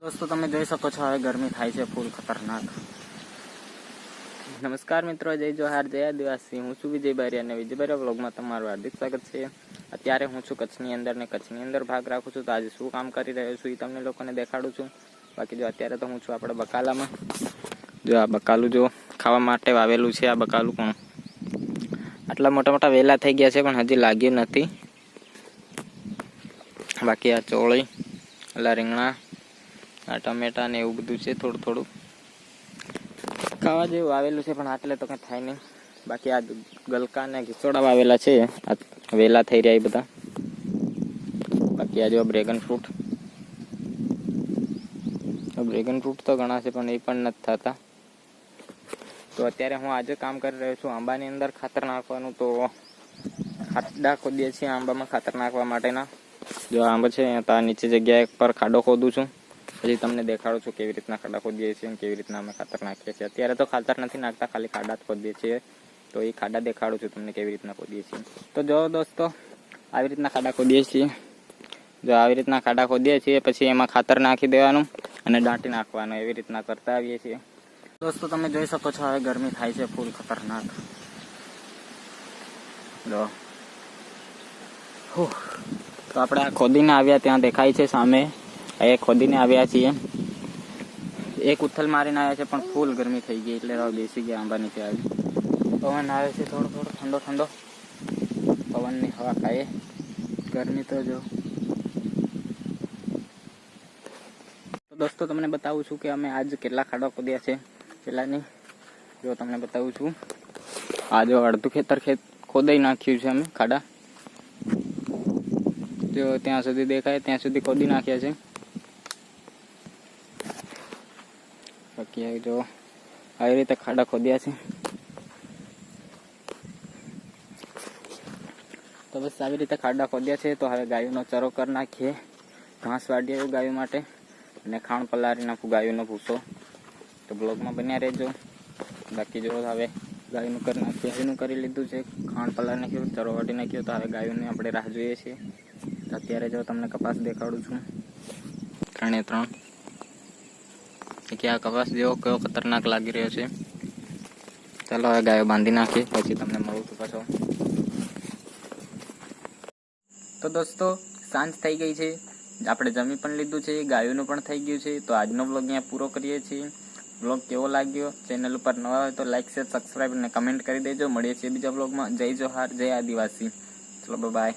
दोस्तों તમે જોઈ શકો છો હવે ગરમી થાય છે ફૂલ ખતરનાક। નમસ્કાર મિત્રો, જય જોહાર, જય આદિવાસી। હું છું વિજય બારિયા અને વિજય બારિયા વ્લોગમાં તમારું હાર્દિક સ્વાગત છે। અત્યારે હું છું કચ્છની અંદર ને કચ્છની અંદર ભાગ રાખું છું। તો આજે શું કામ કરી રહ્યો છું એ તમને લોકોને દેખાડું છું। બાકી જો અત્યારે તો હું છું આપણે બકાલામાં। જો આ બકાલું જો ખાવા માટે વાવેલું છે। આ બકાલું પણ આટલા મોટા મોટા વેલા થઈ ગયા છે પણ હજી લાગ્યું નથી। બાકી આ ચોળી, અલા રીંગણા, આ ટમેટા ને એવું બધું છે। થોડું થોડું ખાવા જેવું વાવેલું છે પણ આટલે તો કંઈ થાય નહીં। બાકી આ ગલકા ને ઘીસોડા વાવેલા છે, આ વેલા થઈ રહ્યા એ બધા। બાકી આ જો ડ્રેગન ફ્રૂટ તો ઘણા છે પણ એ પણ નથી થતા। તો અત્યારે હું આજે કામ કરી રહ્યો છું આંબાની અંદર ખાતર નાખવાનું। તો ખાડા ખોદીએ છીએ આંબામાં ખાતર નાખવા માટેના। જો આંબા છે તો આ નીચે જગ્યાએ પર ખાડો ખોદું છું, પછી તમને દેખાડું છું કેવી રીતના ખાડા ખોદીએ છીએ અને કેવી રીતના અમે ખાતર નાખીએ છીએ। અત્યારે તો ખાતર નથી નાખતા, ખાલી ખાડા જ ખોદીએ છીએ। તો એ ખાડા દેખાડું છું તમને કેવી રીતના ખોદીએ છીએ। તો જો દોસ્તો આવી રીતના ખાડા ખોદીએ છીએ। જો આવી રીતના ખાડા ખોદીએ છીએ પછી એમાં ખાતર નાખી દેવાનું અને દાંટી નાખવાનું, એવી રીતના કરતા આવીએ છીએ। દોસ્તો તમે જોઈ શકો છો હવે ગરમી થાય છે ફૂલ ખતરનાક। જો તો આપણે આ ખોદીને આવ્યા, ત્યાં દેખાય છે સામે, એ ખોદીને આવ્યા છીએ। એક ઉથલ મારીને આવ્યા છે પણ ફૂલ ગરમી થઈ ગઈ એટલે બેસી ગયા આંબા નીચે આવી। પવન આવે છે થોડો થોડો ઠંડો ઠંડો, પવનની હવા ખાઈએ। ગરમી તો જો તો દોસ્તો તમને બતાવું છું કે અમે આજ કેટલા ખાડા ખોદ્યા છે પેલાની। જો તમને બતાવું છું, આ જો અડધું ખેતર ખોદાઈ નાખ્યું છે અમે ખાડા। જો ત્યાં સુધી દેખાય ત્યાં સુધી ખોદી નાખ્યા છે। બાકી જો આવી રીતે ખાડા ખોદ્યા છે। તો બસ આવી રીતે ખાડા ખોદ્યા છે। તો હવે ગાયોનો ચરો કરી નાખીએ, ઘાસ વાળીએ એવું ગાયો માટે, અને ખાણ પલાળી નાખું ગાયોનો ભૂસો। તો બ્લોગમાં બન્યા રહેજો। બાકી જો હવે ગાયનું કરી નાખીએ, એનું કરી લીધું છે, ખાણ પલાળી નાખ્યું, ચરો વાટી નાખ્યો। તો હવે ગાયોની આપણે રાહ જોઈએ છીએ। અત્યારે જો તમને કપાસ દેખાડું છું, 3 કે આ કપાસ જેવો કેવો ખતરનાક લાગી રહ્યો છે। ચાલો હવે ગાયો બાંધી નાખીએ, પછી તમને મળું છું પાછો। તો દોસ્તો સાંજ થઈ ગઈ છે, આપણે જમી પણ લીધું છે, ગાયોનું પણ થઈ ગયું છે। તો આજનો બ્લોગ અહીંયા પૂરો કરીએ છીએ। બ્લોગ કેવો લાગ્યો, ચેનલ ઉપર નવા હોય તો લાઈક, શેર, સબસ્ક્રાઈબ અને કમેન્ટ કરી દેજો। મળીએ છીએ બીજા બ્લોગમાં। જય જોહાર, જય આદિવાસી। ચલો બાય।